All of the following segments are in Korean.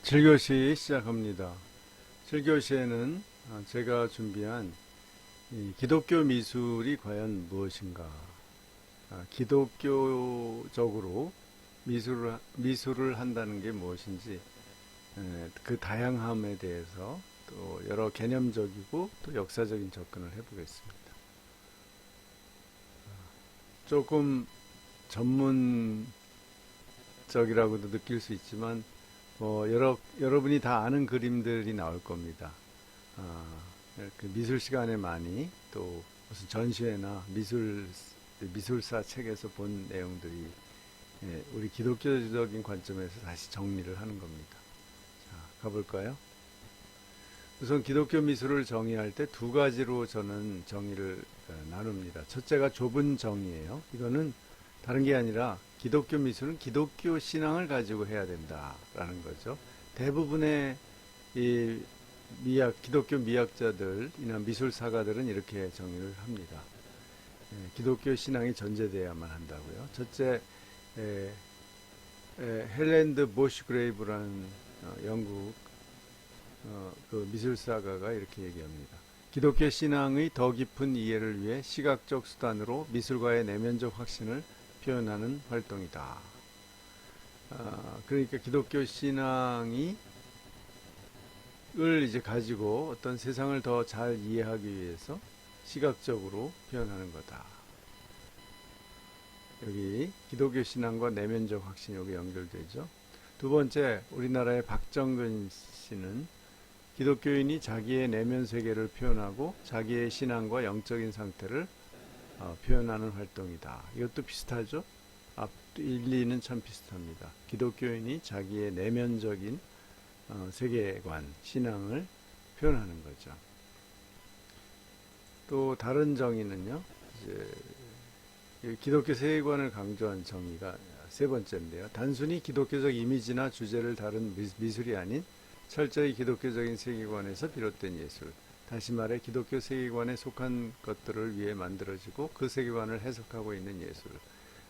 7교시 시작합니다. 7교시에는 제가 준비한 이 기독교 미술이 과연 무엇인가, 기독교적으로 미술을 한다는 게 무엇인지, 그 다양함에 대해서 또 여러 개념적이고 또 역사적인 접근을 해보겠습니다. 조금 전문적이라고도 느낄 수 있지만 여러분이 다 아는 그림들이 나올 겁니다. 그 미술 시간에 많이 또 무슨 전시회나 미술사 책에서 본 내용들이 우리 기독교적인 관점에서 다시 정리를 하는 겁니다. 자, 가볼까요? 우선 기독교 미술을 정의할 때 두 가지로 저는 정의를 나눕니다. 첫째가 좁은 정의예요. 이거는 다른 게 아니라 기독교 미술은 기독교 신앙을 가지고 해야 된다라는 거죠. 대부분의 이 기독교 미학자들이나 미술사가들은 이렇게 정의를 합니다. 기독교 신앙이 전제되어야만 한다고요. 첫째, 헬랜드 보시그레이브라는 영국 그 미술사가가 이렇게 얘기합니다. 기독교 신앙의 더 깊은 이해를 위해 시각적 수단으로 미술과의 내면적 확신을 표현하는 활동이다. 그러니까 기독교 신앙이 을 이제 가지고 어떤 세상을 더 잘 이해하기 위해서 시각적으로 표현하는 거다. 여기 기독교 신앙과 내면적 확신이 여기 연결되죠. 두 번째, 우리나라의 박정근 씨는 기독교인이 자기의 내면 세계를 표현하고 자기의 신앙과 영적인 상태를 표현하는 활동이다. 이것도 비슷하죠? 앞 1, 2는 참 비슷합니다. 기독교인이 자기의 내면적인 세계관, 신앙을 표현하는 거죠. 또 다른 정의는요, 이제 기독교 세계관을 강조한 정의가 세 번째인데요. 단순히 기독교적 이미지나 주제를 다룬 미술이 아닌 철저히 기독교적인 세계관에서 비롯된 예술. 다시 말해 기독교 세계관에 속한 것들을 위해 만들어지고 그 세계관을 해석하고 있는 예술.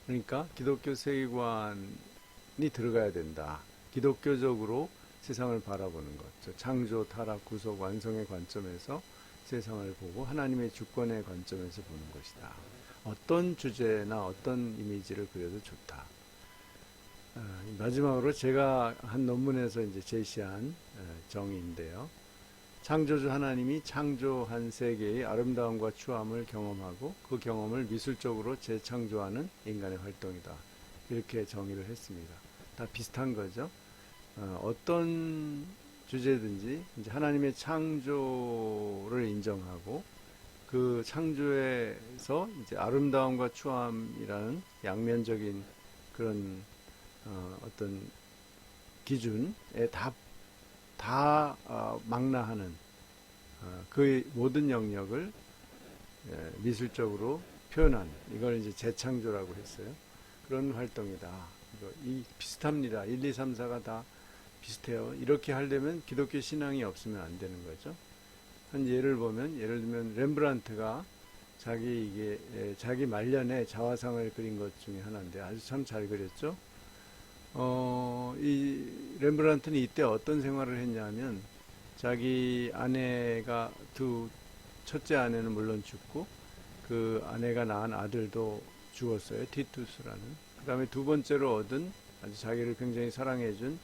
그러니까 기독교 세계관이 들어가야 된다. 기독교적으로 세상을 바라보는 것. 창조, 타락, 구속, 완성의 관점에서 세상을 보고 하나님의 주권의 관점에서 보는 것이다. 어떤 주제나 어떤 이미지를 그려도 좋다. 마지막으로 제가 한 논문에서 이제 제시한 정의인데요. 창조주 하나님이 창조한 세계의 아름다움과 추함을 경험하고 그 경험을 미술적으로 재창조하는 인간의 활동이다. 이렇게 정의를 했습니다. 다 비슷한 거죠. 어떤 주제든지 이제 하나님의 창조를 인정하고 그 창조에서 이제 아름다움과 추함이라는 양면적인 그런 어떤 기준에 다 망라하는 그 모든 영역을 미술적으로 표현하는 이걸 이제 재창조라고 했어요. 그런 활동이다. 이 비슷합니다. 1, 2, 3, 4가 다 비슷해요. 이렇게 하려면 기독교 신앙이 없으면 안 되는 거죠. 한 예를 들면 렘브란트가 자기 말년에 자화상을 그린 것 중에 하나인데 아주 참 잘 그렸죠. 이 렘브란트는 이때 어떤 생활을 했냐면 자기 아내가 첫째 아내는 물론 죽고 그 아내가 낳은 아들도 죽었어요. 티투스라는. 그 다음에 두 번째로 얻은 아주 자기를 굉장히 사랑해준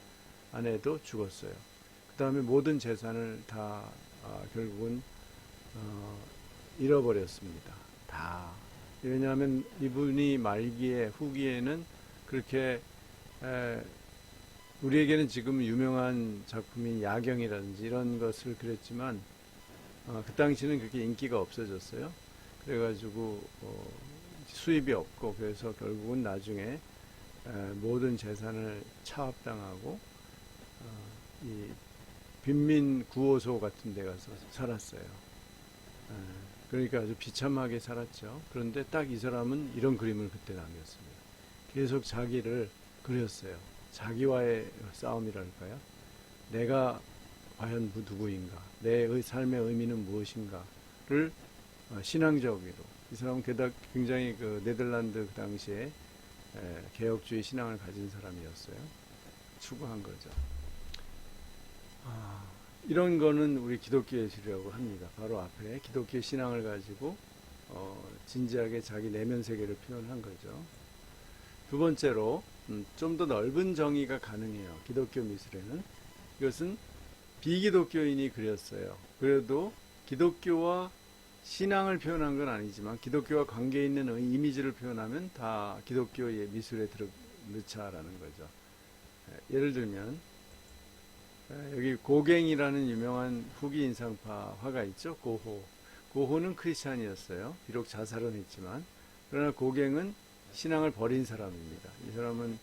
아내도 죽었어요. 그 다음에 모든 재산을 다 결국은 잃어버렸습니다. 다. 왜냐하면 이분이 후기에는 그렇게 우리에게는 지금 유명한 작품인 야경이라든지 이런 것을 그렸지만 그 당시는 그렇게 인기가 없어졌어요. 그래가지고 수입이 없고 그래서 결국은 나중에 모든 재산을 차압당하고 이 빈민 구호소 같은 데 가서 살았어요. 그러니까 아주 비참하게 살았죠. 그런데 딱 이 사람은 이런 그림을 그때 남겼습니다. 계속 자기를 그렸어요. 자기와의 싸움이랄까요? 내가 과연 누구인가? 내 삶의 의미는 무엇인가를 신앙적으로. 이 사람은 게다가 굉장히 그 네덜란드 그 당시에 개혁주의 신앙을 가진 사람이었어요. 추구한 거죠. 이런 거는 우리 기독교 예술이라고 합니다. 바로 앞에 기독교 신앙을 가지고 진지하게 자기 내면 세계를 표현한 거죠. 두 번째로 좀 더 넓은 정의가 가능해요. 기독교 미술에는. 이것은 비기독교인이 그렸어요. 그래도 기독교와 신앙을 표현한 건 아니지만 기독교와 관계 있는 이미지를 표현하면 다 기독교의 미술에 넣자라는 거죠. 예를 들면 여기 고갱이라는 유명한 후기 인상파 화가 있죠. 고호. 고호는 크리스찬이었어요. 비록 자살은 했지만 그러나 고갱은 신앙을 버린 사람입니다. 이 사람은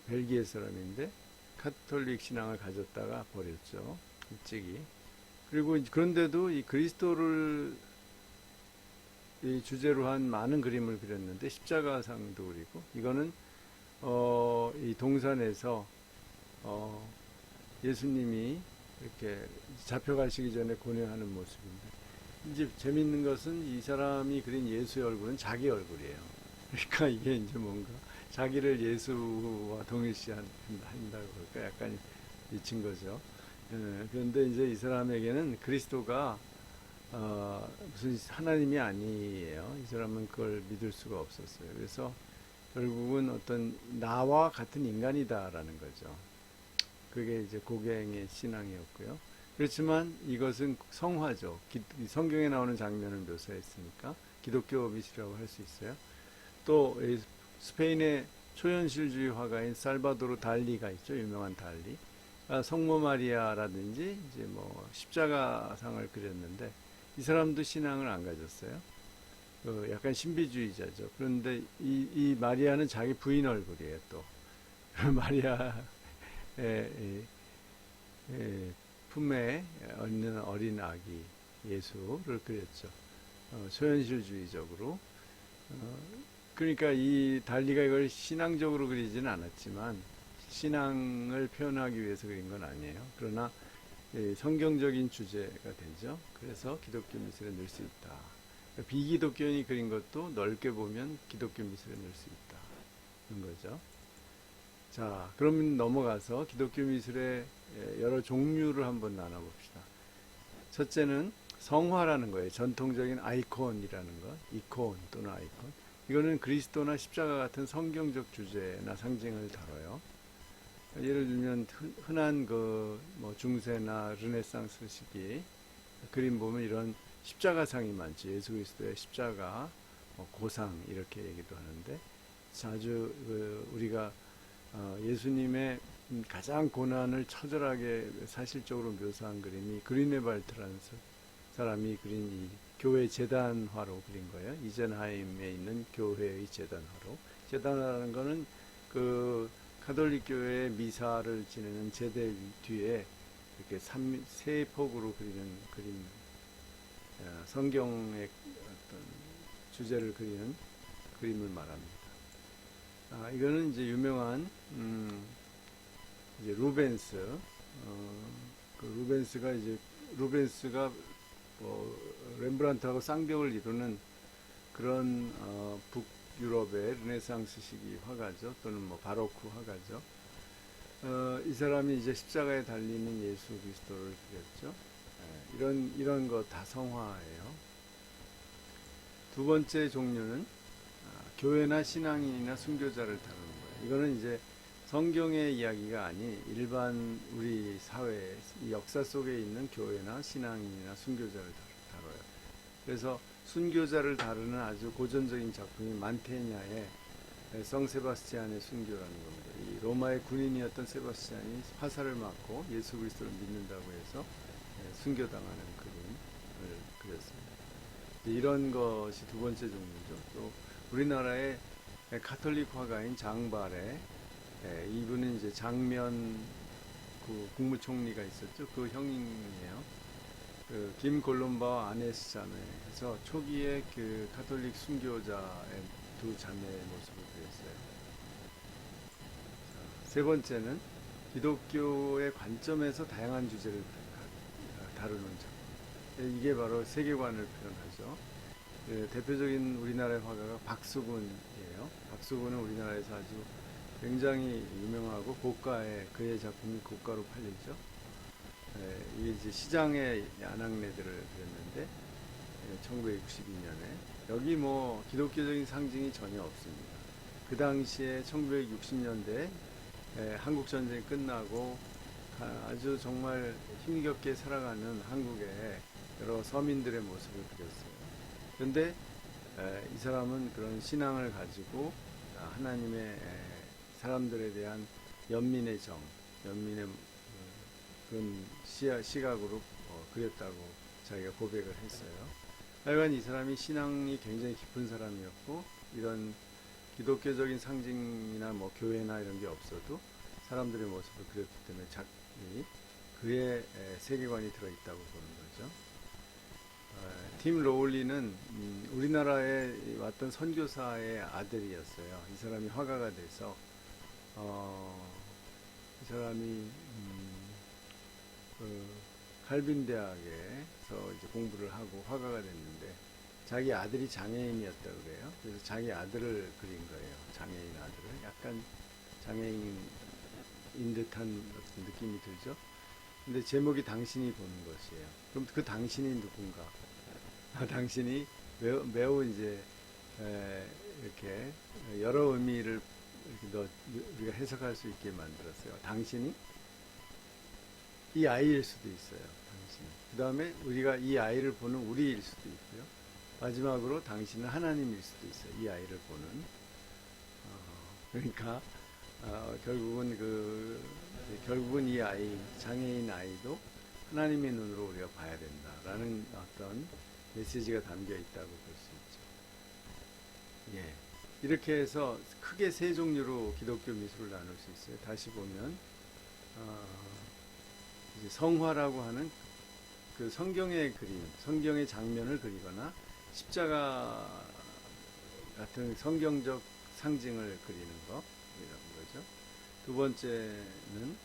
벨기에 사람인데 카톨릭 신앙을 가졌다가 버렸죠. 일찍이. 그리고 그런데도 이 그리스도를 이 주제로 한 많은 그림을 그렸는데 십자가상도 그리고 이거는 이 동산에서 예수님이 이렇게 잡혀가시기 전에 고뇌하는 모습인데 이제 재밌는 것은 이 사람이 그린 예수의 얼굴은 자기 얼굴이에요. 그러니까 이게 이제 뭔가 자기를 예수와 동일시한다고 할까 약간 미친 거죠. 그런데 이제 이 사람에게는 그리스도가 무슨 하나님이 아니에요. 이 사람은 그걸 믿을 수가 없었어요. 그래서 결국은 어떤 나와 같은 인간이다라는 거죠. 그게 이제 고갱의 신앙이었고요. 그렇지만 이것은 성화죠. 성경에 나오는 장면을 묘사했으니까 기독교 미술이라고 할 수 있어요. 또 스페인의 초현실주의 화가인 살바도르 달리가 있죠. 유명한 달리. 성모 마리아라든지 이제 뭐 십자가상을 그렸는데 이 사람도 신앙을 안 가졌어요. 약간 신비주의자죠. 그런데 이 마리아는 자기 부인 얼굴이에요. 또 마리아의 품에 있는 어린 아기 예수를 그렸죠. 초현실주의적으로. 그러니까 이 달리가 이걸 신앙적으로 그리지는 않았지만 신앙을 표현하기 위해서 그린 건 아니에요. 그러나 성경적인 주제가 되죠. 그래서 기독교 미술에 넣을 수 있다. 비기독교인이 그린 것도 넓게 보면 기독교 미술에 넣을 수 있다는 거죠. 자, 그러면 넘어가서 기독교 미술의 여러 종류를 한번 나눠봅시다. 첫째는 성화라는 거예요. 전통적인 아이콘이라는 것, 이콘 또는 아이콘. 이거는 그리스도나 십자가 같은 성경적 주제나 상징을 다뤄요. 예를 들면 흔한 뭐 중세나 르네상스 시기 그림 보면 이런 십자가상이 많죠. 예수 그리스도의 십자가, 고상 이렇게 얘기도 하는데 자주 우리가 예수님의 가장 고난을 처절하게 사실적으로 묘사한 그림이 그리네발트라는 사람이 그린 이 교회 제단화로 그린 거예요. 이젠하임에 있는 교회의 제단화로. 제단화라는 거는 그 가톨릭 교회의 미사를 지내는 제대 뒤에 이렇게 세 폭으로 그리는 그림, 성경의 어떤 주제를 그리는 그림을 말합니다. 이거는 이제 유명한 이제 루벤스, 루벤스가 렘브란트하고 쌍벽을 이루는 그런 북유럽의 르네상스 시기 화가죠. 또는 뭐 바로크 화가죠. 이 사람이 이제 십자가에 달리는 예수 그리스도를 그렸죠. 이런 거 다 성화예요. 두 번째 종류는 교회나 신앙인이나 순교자를 다루는 거예요. 이거는 이제 성경의 이야기가 아닌 일반 우리 사회 역사 속에 있는 교회나 신앙인이나 순교자를 다뤄요. 그래서 순교자를 다루는 아주 고전적인 작품이 만테냐의 성 세바스티안의 순교라는 겁니다. 이 로마의 군인이었던 세바스티안이 화살을 맞고 예수 그리스도를 믿는다고 해서 순교당하는 그림을 그렸습니다. 이런 것이 두 번째 종류죠. 또 우리나라의 카톨릭 화가인 장발에 이분은 이제 장면 국무총리가 있었죠. 그 형이에요. 그 김골롬바와 아네스 자매에서 초기에 그 카톨릭 순교자의 두 자매의 모습을 그렸어요. 세 번째는 기독교의 관점에서 다양한 주제를 다루는 작품. 이게 바로 세계관을 표현하죠. 대표적인 우리나라의 화가가 박수근이에요. 박수근은 우리나라에서 아주 굉장히 유명하고 고가의 그의 작품이 고가로 팔리죠. 이게 이제 시장의 야낙네들을 그렸는데 1962년에 여기 뭐 기독교적인 상징이 전혀 없습니다. 그 당시에 1960년대 한국 전쟁이 끝나고 아주 정말 힘겹게 살아가는 한국의 여러 서민들의 모습을 그렸어요. 그런데 이 사람은 그런 신앙을 가지고 하나님의 사람들에 대한 연민의 정, 연민의 그런 시각으로 그렸다고 자기가 고백을 했어요. 하여간 이 사람이 신앙이 굉장히 깊은 사람이었고, 이런 기독교적인 상징이나 뭐 교회나 이런 게 없어도 사람들의 모습을 그렸기 때문에 그의 세계관이 들어있다고 보는 거죠. 팀 로울리는 우리나라에 왔던 선교사의 아들이었어요. 이 사람이 화가가 돼서 이 사람이 칼빈 대학에서 이제 공부를 하고 화가가 됐는데 자기 아들이 장애인이었다고 그래요. 그래서 자기 아들을 그린 거예요. 장애인 아들을. 약간 장애인인 듯한 어떤 느낌이 들죠. 근데 제목이 당신이 보는 것이에요. 그럼 그 당신이 누군가? 당신이 매우 이제 이렇게 여러 의미를 이렇게 우리가 해석할 수 있게 만들었어요. 당신이 이 아이일 수도 있어요. 당신이. 그 다음에 우리가 이 아이를 보는 우리일 수도 있고요. 마지막으로 당신은 하나님일 수도 있어요. 이 아이를 보는. 그러니까 결국은 이 아이, 장애인 아이도 하나님의 눈으로 우리가 봐야 된다라는 어떤 메시지가 담겨 있다고 볼 수 있죠. 예. 이렇게 해서 크게 세 종류로 기독교 미술을 나눌 수 있어요. 다시 보면 이제 성화라고 하는 그 성경의 그림, 성경의 장면을 그리거나 십자가 같은 성경적 상징을 그리는 거, 이런 거죠. 두 번째는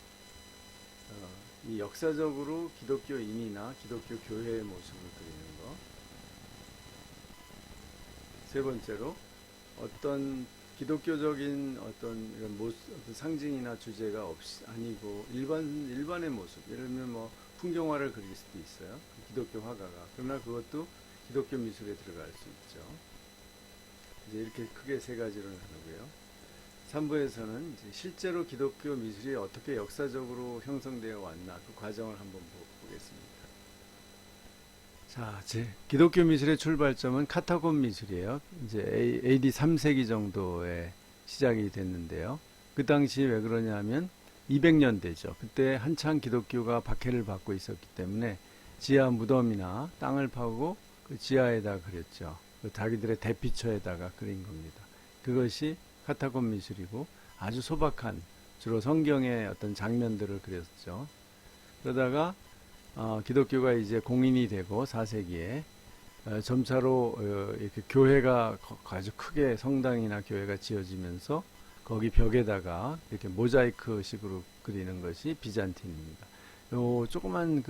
이 역사적으로 기독교인이나 기독교 교회의 모습을 그리는 거. 세 번째로 어떤 기독교적인 어떤 이런 어떤 상징이나 주제가 아니고 일반의 모습, 예를 들면 뭐 풍경화를 그릴 수도 있어요. 기독교 화가가. 그러나 그것도 기독교 미술에 들어갈 수 있죠. 이제 이렇게 크게 세 가지로 나누고요. 3부에서는 이제 실제로 기독교 미술이 어떻게 역사적으로 형성되어 왔나 그 과정을 한번 보겠습니다. 자, 기독교 미술의 출발점은 카타콤 미술이에요. 이제 AD 3세기 정도에 시작이 됐는데요. 그 당시 왜 그러냐면 200년대죠. 그때 한창 기독교가 박해를 받고 있었기 때문에 지하 무덤이나 땅을 파고 그 지하에다 그렸죠. 자기들의 대피처에다가 그린 겁니다. 그것이 카타콤 미술이고 아주 소박한 주로 성경의 어떤 장면들을 그렸죠. 그러다가 기독교가 이제 공인이 되고 4세기에 점차로 이렇게 교회가 아주 크게 성당이나 교회가 지어지면서 거기 벽에다가 이렇게 모자이크 식으로 그리는 것이 비잔틴입니다. 요 조그만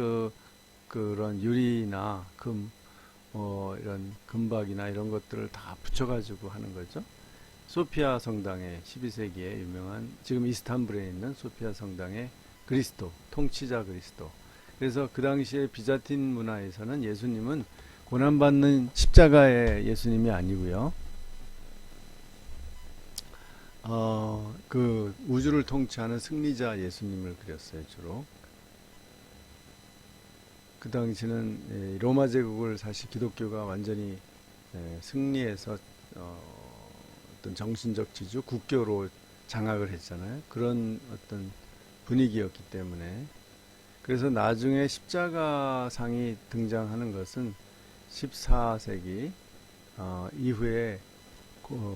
그런 유리나 이런 금박이나 이런 것들을 다 붙여가지고 하는 거죠. 소피아 성당의 12세기에 유명한 지금 이스탄불에 있는 소피아 성당의 그리스도, 통치자 그리스도. 그래서 그 당시에 비자틴 문화에서는 예수님은 고난받는 십자가의 예수님이 아니고요. 그 우주를 통치하는 승리자 예수님을 그렸어요, 주로. 그 당시는 로마 제국을 사실 기독교가 완전히 승리해서 어떤 정신적 지주, 국교로 장악을 했잖아요. 그런 어떤 분위기였기 때문에. 그래서 나중에 십자가상이 등장하는 것은 14세기 이후에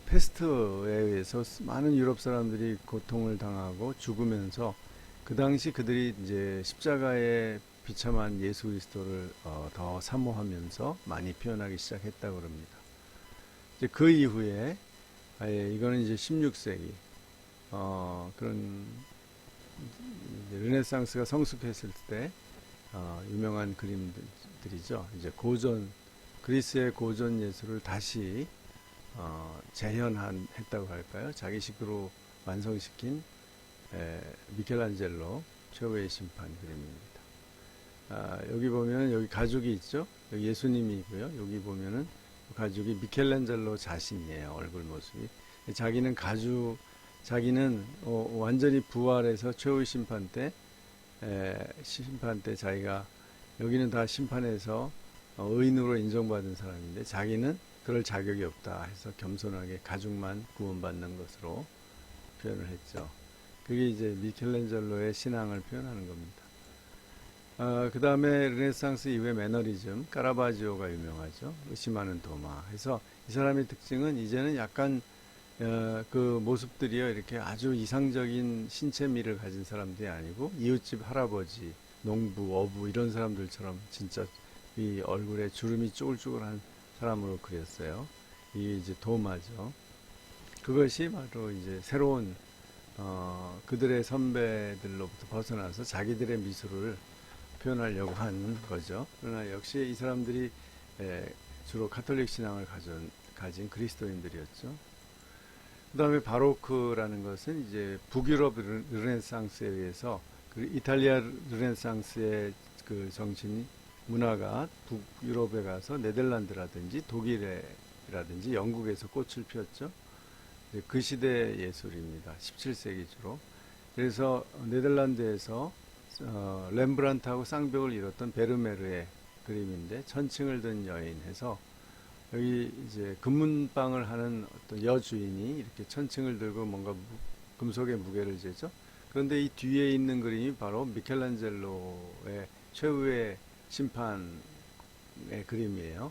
패스트에 의해서 많은 유럽 사람들이 고통을 당하고 죽으면서 그 당시 그들이 이제 십자가에 비참한 예수 그리스도를 더 사모하면서 많이 표현하기 시작했다고 합니다. 이제 그 이후에 이거는 이제 16세기 그런 르네상스가 성숙했을 때 유명한 그림들이죠. 이제 그리스의 고전 예술을 다시 재현했다고 할까요? 자기식으로 완성시킨 미켈란젤로 최후의 심판 그림입니다. 여기 보면 여기 가죽이 있죠. 여기 예수님이고요. 여기 보면은 가죽이 미켈란젤로 자신이에요. 얼굴 모습이. 자기는 완전히 부활해서 최후의 심판 때 자기가 여기는 다 심판해서 의인으로 인정받은 사람인데 자기는 그럴 자격이 없다 해서 겸손하게 가죽만 구원받는 것으로 표현을 했죠. 그게 이제 미켈란젤로의 신앙을 표현하는 겁니다. 그 다음에 르네상스 이후에 매너리즘, 카라바지오가 유명하죠. 의심하는 도마. 해서 이 사람의 특징은 이제는 약간 그 모습들이요 이렇게 아주 이상적인 신체미를 가진 사람들이 아니고 이웃집 할아버지, 농부, 어부 이런 사람들처럼 진짜 이 얼굴에 주름이 쭈글쭈글한 사람으로 그렸어요. 이게 이제 도마죠. 그것이 바로 이제 새로운 그들의 선배들로부터 벗어나서 자기들의 미술을 표현하려고 한 거죠. 그러나 역시 이 사람들이 주로 카톨릭 신앙을 가진 그리스도인들이었죠. 그 다음에 바로크라는 것은 이제 북유럽 르네상스에 의해서 그 이탈리아 르네상스의 그 정신 문화가 북유럽에 가서 네덜란드라든지 독일이라든지 영국에서 꽃을 피웠죠. 그 시대 예술입니다. 17세기 주로. 그래서 네덜란드에서 렘브란트하고 쌍벽을 이뤘던 베르메르의 그림인데 천칭을 든 여인 해서 여기 이제 금문방을 하는 어떤 여주인이 이렇게 천칭을 들고 뭔가 금속의 무게를 재죠. 그런데 이 뒤에 있는 그림이 바로 미켈란젤로의 최후의 심판의 그림이에요.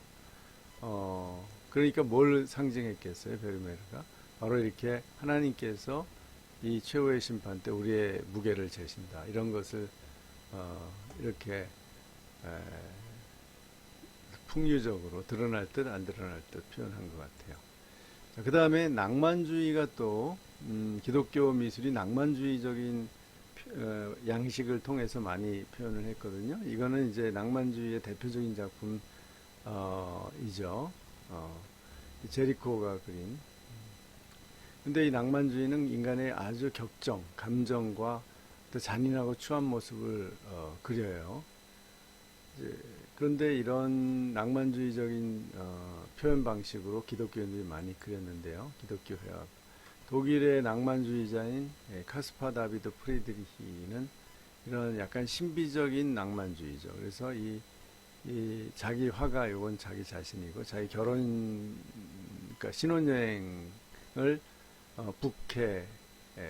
그러니까 뭘 상징했겠어요, 베르메르가? 바로 이렇게 하나님께서 이 최후의 심판 때 우리의 무게를 재신다. 이런 것을 이렇게 풍류적으로 드러날 듯 안 드러날 듯 표현한 것 같아요. 그 다음에 낭만주의가 또 기독교 미술이 낭만주의적인 양식을 통해서 많이 표현을 했거든요. 이거는 이제 낭만주의의 대표적인 작품이죠. 제리코가 그린. 근데 이 낭만주의는 인간의 아주 감정과 또 잔인하고 추한 모습을 그려요. 그런데 이런 낭만주의적인 표현 방식으로 기독교인들이 많이 그렸는데요. 기독교 회화. 독일의 낭만주의자인 카스파 다비드 프리드리히는 이런 약간 신비적인 낭만주의죠. 그래서 이 자기 화가 이건 자기 자신이고 자기 그러니까 신혼여행을 북해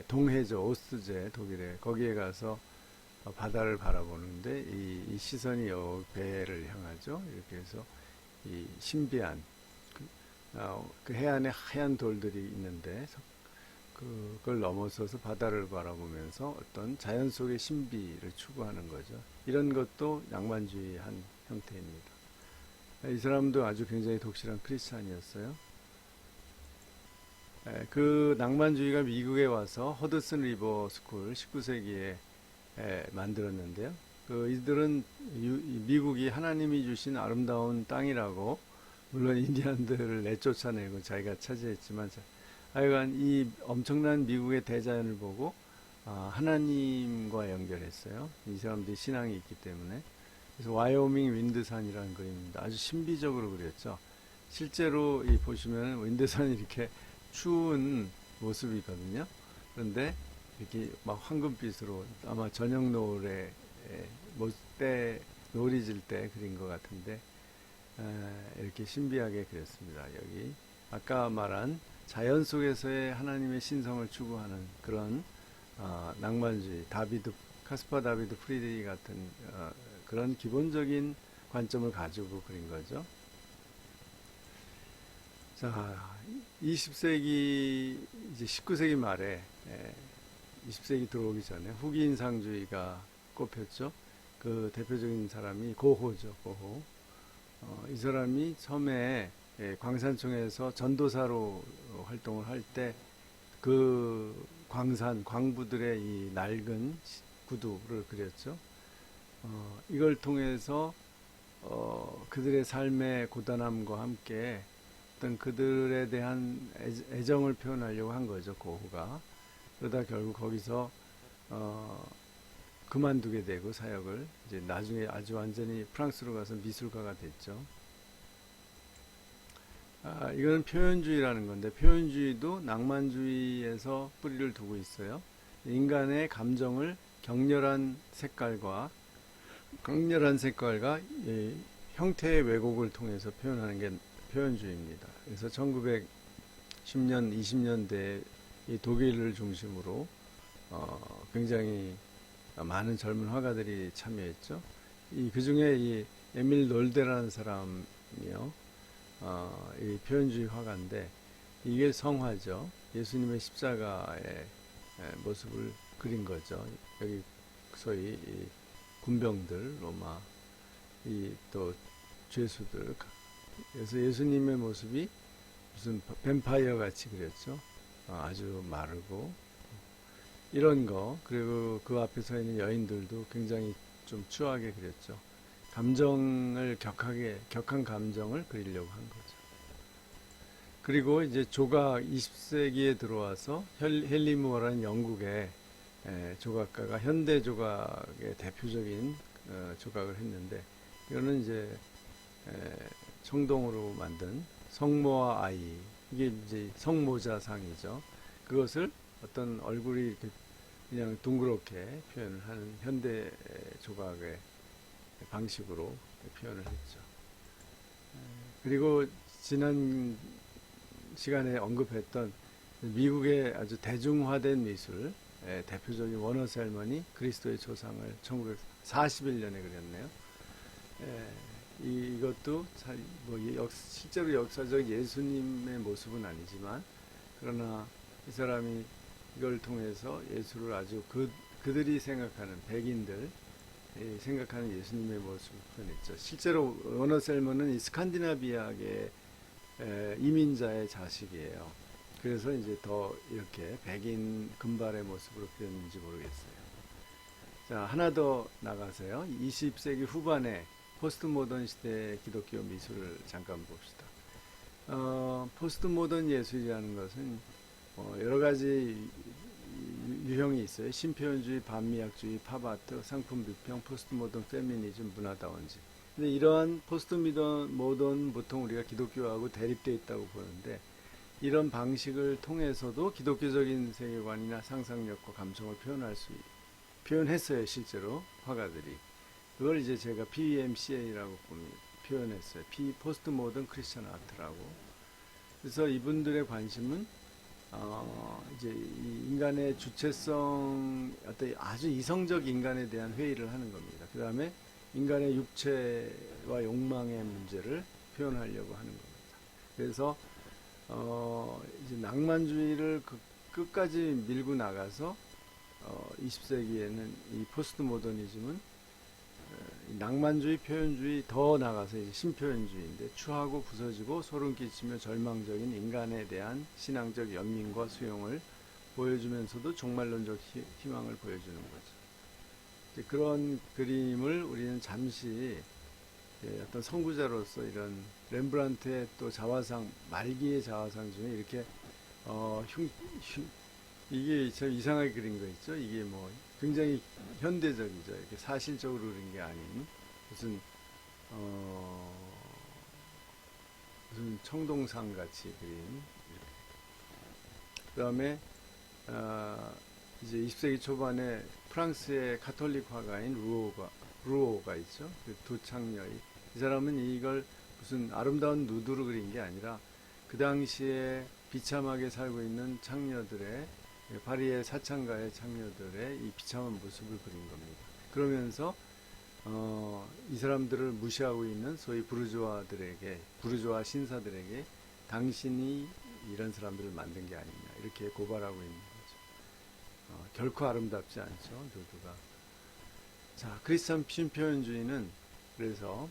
동해죠. 오스제 독일에 거기에 가서 바다를 바라보는데 이 시선이 배를 향하죠. 이렇게 해서 이 신비한 그 해안에 하얀 돌들이 있는데 그걸 넘어서서 바다를 바라보면서 어떤 자연 속의 신비를 추구하는 거죠. 이런 것도 낭만주의 한 형태입니다. 이 사람도 아주 굉장히 독실한 크리스찬이었어요. 그 낭만주의가 미국에 와서 허드슨 리버 스쿨 19세기에 만들었는데요. 이들은 미국이 하나님이 주신 아름다운 땅이라고 물론 인디안들을 내쫓아내고 자기가 차지했지만 하여간 이 엄청난 미국의 대자연을 보고 하나님과 연결했어요. 이 사람들이 신앙이 있기 때문에. 그래서 와이오밍 윈드산이라는 그림입니다. 아주 신비적으로 그렸죠. 실제로 보시면 윈드산이 이렇게 추운 모습이거든요. 그런데 이렇게 막 황금빛으로 아마 저녁 노을에 노을이 질 때 그린 것 같은데 이렇게 신비하게 그렸습니다. 여기 아까 말한 자연 속에서의 하나님의 신성을 추구하는 그런 낭만주의 카스파 다비드 프리드리 같은 그런 기본적인 관점을 가지고 그린 거죠. 자, 20세기 이제 19세기 말에 20세기 들어오기 전에 후기인상주의가 꼽혔죠. 그 대표적인 사람이 고호죠. 고호. 이 사람이 처음에 광산청에서 전도사로 활동을 할 때 그 광부들의 이 낡은 구두를 그렸죠. 이걸 통해서 그들의 삶의 고단함과 함께 어떤 그들에 대한 애정을 표현하려고 한 거죠. 고호가. 그러다 결국 거기서 그만두게 되고 사역을 이제 나중에 아주 완전히 프랑스로 가서 미술가가 됐죠. 이거는 표현주의라는 건데 표현주의도 낭만주의에서 뿌리를 두고 있어요. 인간의 감정을 강렬한 색깔과 형태의 왜곡을 통해서 표현하는 게 표현주의입니다. 그래서 1910년, 20년대 이 독일을 중심으로 굉장히 많은 젊은 화가들이 참여했죠. 그 중에 이 에밀 놀데라는 사람이요, 이 표현주의 화가인데 이게 성화죠. 예수님의 십자가의 모습을 그린 거죠. 여기 소위 이 군병들, 로마, 또 죄수들. 그래서 예수님의 모습이 무슨 뱀파이어 같이 그렸죠. 아주 마르고 이런 거. 그리고 그 앞에 서 있는 여인들도 굉장히 좀 추하게 그렸죠. 격한 감정을 그리려고 한 거죠. 그리고 이제 조각 20세기에 들어와서 헨리 무어라는 영국의 조각가가 현대 조각의 대표적인 조각을 했는데, 이거는 이제 청동으로 만든 성모와 아이, 이게 이제 성모자상이죠. 그것을 어떤 얼굴이 이렇게 그냥 둥그렇게 표현을 하는 현대 조각의 방식으로 표현을 했죠. 그리고 지난 시간에 언급했던 미국의 아주 대중화된 미술, 대표적인 워너 셀먼이 그리스도의 조상을 1941년에 그렸네요. 이것도 실제로 역사적 예수님의 모습은 아니지만, 그러나 이 사람이 이걸 통해서 예수를 아주 그들이 생각하는 백인들 생각하는 예수님의 모습을 표현했죠. 실제로 워너 셀먼은 이 스칸디나비아계 이민자의 자식이에요. 그래서 이제 더 이렇게 백인 금발의 모습으로 표현했는지 모르겠어요. 자, 하나 더 나가서요. 20세기 후반에 포스트 모던 시대의 기독교 미술을 잠깐 봅시다. 포스트 모던 예술이라는 것은 여러 가지 유형이 있어요. 신표현주의, 반미학주의, 팝아트, 상품 비평, 포스트 모던, 페미니즘, 문화다원지. 근데 이러한 포스트 모던 보통 우리가 기독교하고 대립되어 있다고 보는데, 이런 방식을 통해서도 기독교적인 세계관이나 상상력과 감성을 표현했어요. 실제로 화가들이. 그걸 이제 제가 PMCA라고 표현했어요. 포스트 모던 크리스천 아트라고. 그래서 이분들의 관심은 이제 이 인간의 주체성, 어떤 아주 이성적 인간에 대한 회의를 하는 겁니다. 그 다음에 인간의 육체와 욕망의 문제를 표현하려고 하는 겁니다. 그래서 이제 낭만주의를 끝까지 밀고 나가서 20세기에는 이 포스트 모더니즘은 낭만주의, 표현주의, 더 나가서 이제 신표현주의인데, 추하고 부서지고 소름 끼치며 절망적인 인간에 대한 신앙적 연민과 수용을 보여주면서도 종말론적 희망을 보여주는 거죠. 그런 그림을 우리는 잠시 어떤 선구자로서 이런 렘브란트의 또 자화상, 말기의 자화상 중에 이렇게 이게 참 이상하게 그린 거 있죠. 이게 뭐 굉장히 현대적이죠. 이렇게 사실적으로 그린 게 아닌 무슨 청동상 같이 그린. 그 다음에 이제 20세기 초반에 프랑스의 가톨릭 화가인 루오가 있죠. 그 두 창녀의, 이 사람은 이걸 무슨 아름다운 누드로 그린 게 아니라 그 당시에 비참하게 살고 있는 창녀들의, 파리의 사창가의 창녀들의 이 비참한 모습을 그린 겁니다. 그러면서 이 사람들을 무시하고 있는 소위 부르주아 신사들에게 당신이 이런 사람들을 만든 게 아니냐, 이렇게 고발하고 있는 거죠. 결코 아름답지 않죠, 누드가. 자, 크리스천 신표현주의는 그래서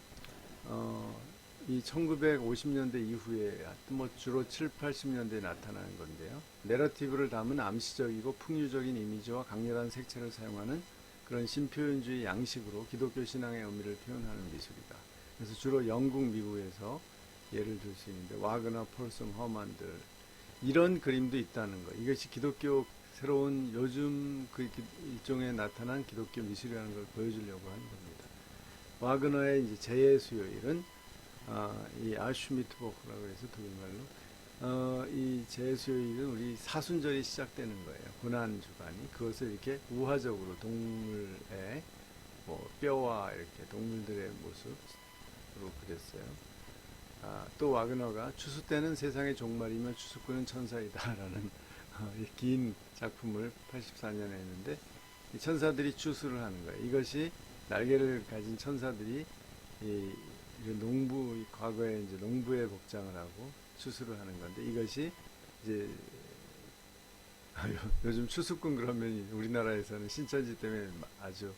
이 1950년대 이후에 뭐 주로 7, 80년대에 나타나는 건데요. 내러티브를 담은 암시적이고 풍유적인 이미지와 강렬한 색채를 사용하는 그런 신표현주의 양식으로 기독교 신앙의 의미를 표현하는 미술이다. 그래서 주로 영국, 미국에서 예를 들 수 있는데, 와그너, 폴섬, 허만들, 이런 그림도 있다는 거. 이것이 기독교 새로운 요즘 그 일종의 나타난 기독교 미술이라는 걸 보여주려고 하는 겁니다. 와그너의 이제 재해 수요일은 이 아슈미트보크라고 해서 독일말로 이 재해 수요일은 우리 사순절이 시작되는 거예요. 고난 주간이 그것을 이렇게 우화적으로 동물의 뭐 뼈와 이렇게 동물들의 모습으로 그렸어요. 또 와그너가 추수 때는 세상의 종말이며 추수꾼은 천사이다라는 긴 작품을 84년에 했는데 이 천사들이 추수를 하는 거예요. 이것이 날개를 가진 천사들이 이 농부 과거에 이제 농부의 복장을 하고 추수를 하는 건데 이것이 이제 요즘 추수꾼 그러면 우리나라에서는 신천지 때문에 아주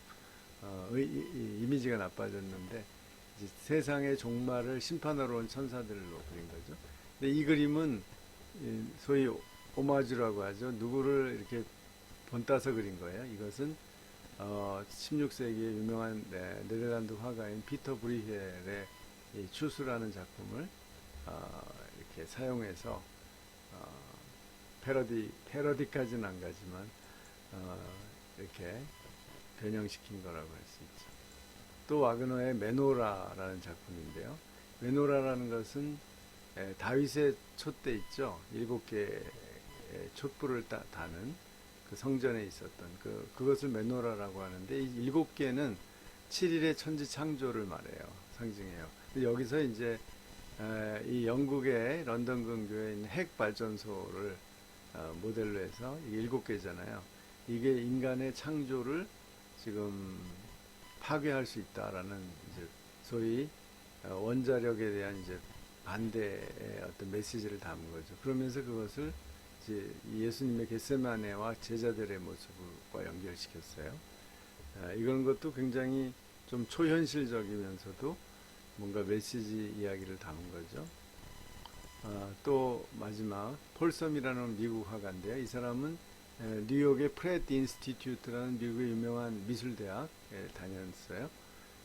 이미지가 나빠졌는데 이제 세상의 종말을 심판하러 온 천사들로 그린 거죠. 근데 이 그림은 소위 오마주라고 하죠. 누구를 이렇게 본따서 그린 거예요. 이것은 16세기의 유명한 네덜란드 화가인 피터 브리헬의 이 추수라는 작품을 이렇게 사용해서 패러디까지는 안 가지만 이렇게 변형시킨 거라고 할 수 있죠. 또 와그너의 메노라라는 작품인데요. 메노라라는 것은 다윗의 촛대 있죠. 7개의 촛불을 다는 그 성전에 있었던 그것을 메노라라고 하는데 이 7개는 7일의 천지 창조를 말해요. 상징해요. 근데 여기서 이제 이 영국의 런던 근교에 있는 핵 발전소를 모델로 해서 이게 7개잖아요. 이게 인간의 창조를 지금 파괴할 수 있다라는 이제 소위 원자력에 대한 이제 반대의 어떤 메시지를 담은 거죠. 그러면서 그것을 이제 예수님의 겟세마네와 제자들의 모습과 연결시켰어요. 이런 것도 굉장히 좀 초현실적이면서도 뭔가 메시지 이야기를 담은 거죠. 또 마지막 폴섬이라는 미국 화가인데요. 이 사람은 뉴욕의 프렛 인스티튜트라는 미국의 유명한 미술대학에 다녔어요.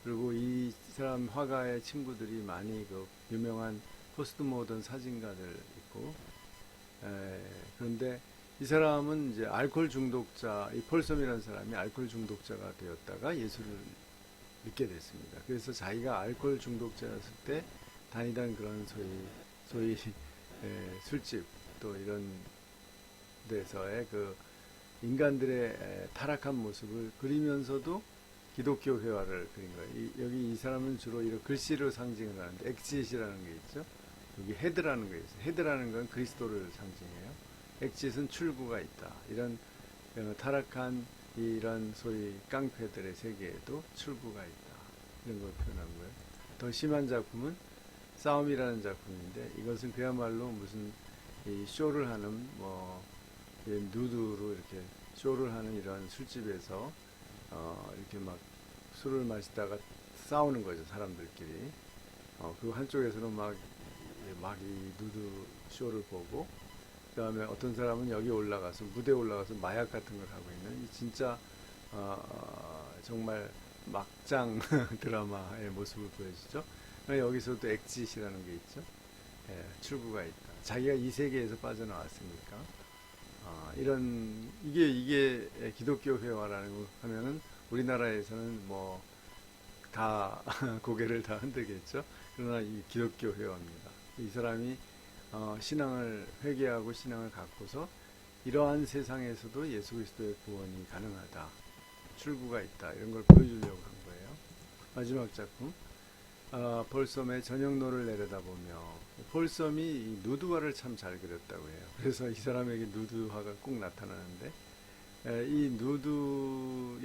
그리고 이 사람 화가의 친구들이 많이 그 유명한 포스트 모던 사진가들 있고 그런데 이 사람은 이제 알코올 중독자, 이 폴섬이라는 사람이 알코올 중독자가 되었다가 예수를 믿게 됐습니다. 그래서 자기가 알코올 중독자였을 때 다니던 그런 소위 술집 또 이런 데서의 그 인간들의 타락한 모습을 그리면서도 기독교 회화를 그린 거예요. 여기 이 사람은 주로 이런 글씨를 상징을 하는데 엑짓이라는 게 있죠. 여기 헤드라는 게 있어요. 헤드라는 건 그리스도를 상징해요. 엑짓은 출구가 있다. 이런 타락한 이런 소위 깡패들의 세계에도 출구가 있다. 이런 걸 표현한 거예요. 더 심한 작품은 싸움이라는 작품인데 이것은 그야말로 무슨 이 쇼를 하는 뭐 누드로 이렇게 쇼를 하는 이런 술집에서 이렇게 막 술을 마시다가 싸우는 거죠. 사람들끼리. 그리고 한쪽에서는 막 이 누드 쇼를 보고 그 다음에 어떤 사람은 여기 올라가서 무대에 올라가서 마약 같은 걸 하고 있는 이 진짜 정말 막장 드라마의 모습을 보여주죠. 여기서도 엑짓이라는 게 있죠. 출구가 있다. 자기가 이 세계에서 빠져나왔으니까 이게 기독교 회화라는 거 하면은 우리나라에서는 뭐 다 고개를 다 흔들겠죠. 그러나 이 기독교 회화입니다. 이 사람이 신앙을 회개하고 신앙을 갖고서 이러한 세상에서도 예수 그리스도의 구원이 가능하다. 출구가 있다. 이런 걸 보여주려고 한 거예요. 마지막 작품 폴섬의 저녁노를 내려다보며 폴섬이 이 누드화를 참 잘 그렸다고 해요. 그래서 이 사람에게 누드화가 꼭 나타나는데 이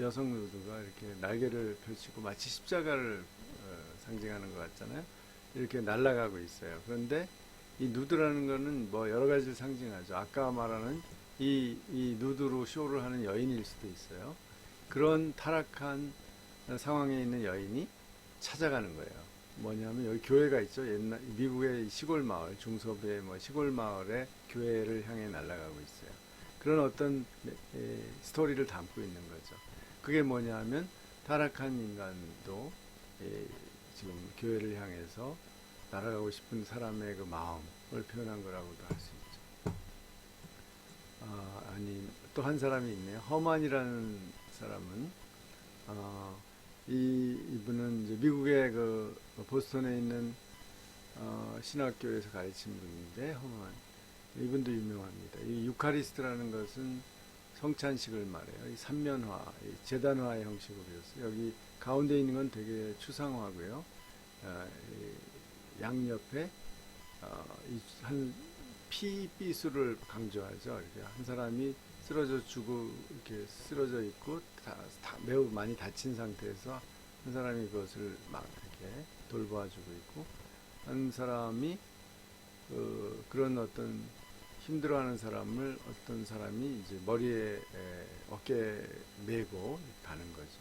여성 누드가 이렇게 날개를 펼치고 마치 십자가를 상징하는 것 같잖아요. 이렇게 날아가고 있어요. 그런데 이 누드라는 거는 뭐 여러 가지를 상징하죠. 아까 말하는 이 누드로 쇼를 하는 여인일 수도 있어요. 그런 타락한 상황에 있는 여인이 찾아가는 거예요. 뭐냐면 여기 교회가 있죠. 옛날 미국의 시골 마을, 중서부의 뭐 시골 마을에 교회를 향해 날아가고 있어요. 그런 어떤 스토리를 담고 있는 거죠. 그게 뭐냐면 타락한 인간도 지금 교회를 향해서 날아가고 싶은 사람의 그 마음을 표현한 거라고도 할 수 있죠. 아니, 또 한 사람이 있네요. 허만이라는 사람은, 어, 이분은 이제 미국의 그 보스턴에 있는 신학교에서 가르친 분인데, 허만. 이분도 유명합니다. 이 유카리스트라는 것은 성찬식을 말해요. 이 삼면화, 이 제단화의 형식으로 되었어요. 여기 가운데 있는 건 되게 추상화고요. 양옆에 한 피비수를 강조하죠. 이렇게 한 사람이 쓰러져 주고 이렇게 쓰러져 있고 매우 많이 다친 상태에서 한 사람이 그것을 막 이렇게 돌봐주고 있고 한 사람이 그런 어떤 힘들어하는 사람을 어떤 사람이 이제 머리에 어깨에 메고 가는 거죠.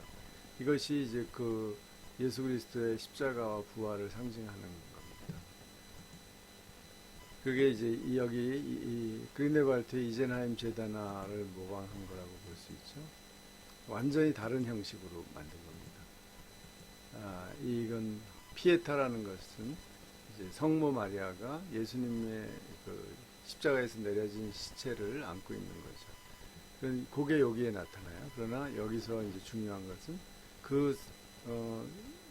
이것이 이제 그 예수 그리스도의 십자가와 부활을 상징하는 겁니다. 그게 이제 여기 그린데발트의 이젠하임 제다나를 모방한 거라고 볼 수 있죠. 완전히 다른 형식으로 만든 겁니다. 이건 피에타라는 것은 이제 성모 마리아가 예수님의 그 십자가에서 내려진 시체를 안고 있는 거죠. 그게 여기에 나타나요. 그러나 여기서 이제 중요한 것은 그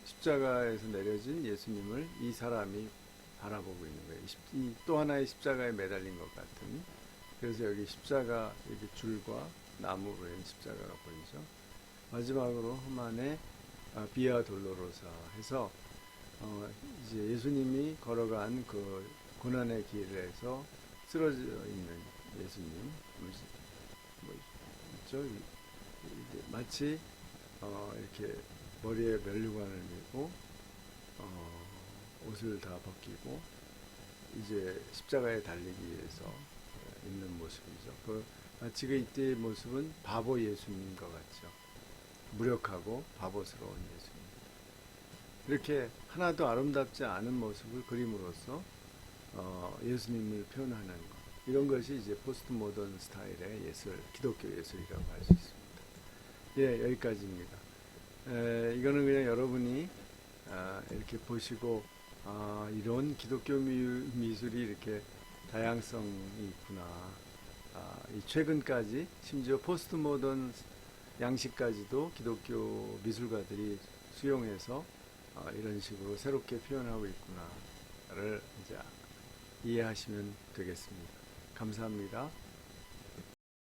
십자가에서 내려진 예수님을 이 사람이 바라보고 있는 거예요. 또 하나의 십자가에 매달린 것 같은. 그래서 여기 십자가 이렇게 줄과 나무로 된 십자가가 보이죠. 마지막으로 흑만의 비아 돌로로사 해서 이제 예수님이 걸어간 그 고난의 길에서 쓰러져 있는 예수님 뭐 있죠. 마치 이렇게 머리에 면류관을 메고 옷을 다 벗기고 이제 십자가에 달리기 위해서 있는 모습이죠. 마치 그 이때의 모습은 바보 예수님과 같죠. 무력하고 바보스러운 예수님. 이렇게 하나도 아름답지 않은 모습을 그림으로써 예수님을 표현하는 것. 이런 것이 이제 포스트 모던 스타일의 예술, 기독교 예술이라고 할 수 있습니다. 예, 여기까지입니다. 이거는 그냥 여러분이 이렇게 보시고 이런 기독교 미술이 이렇게 다양성이 있구나. 이 최근까지 심지어 포스트 모던 양식까지도 기독교 미술가들이 수용해서 이런 식으로 새롭게 표현하고 있구나를 이제 이해하시면 되겠습니다. 감사합니다.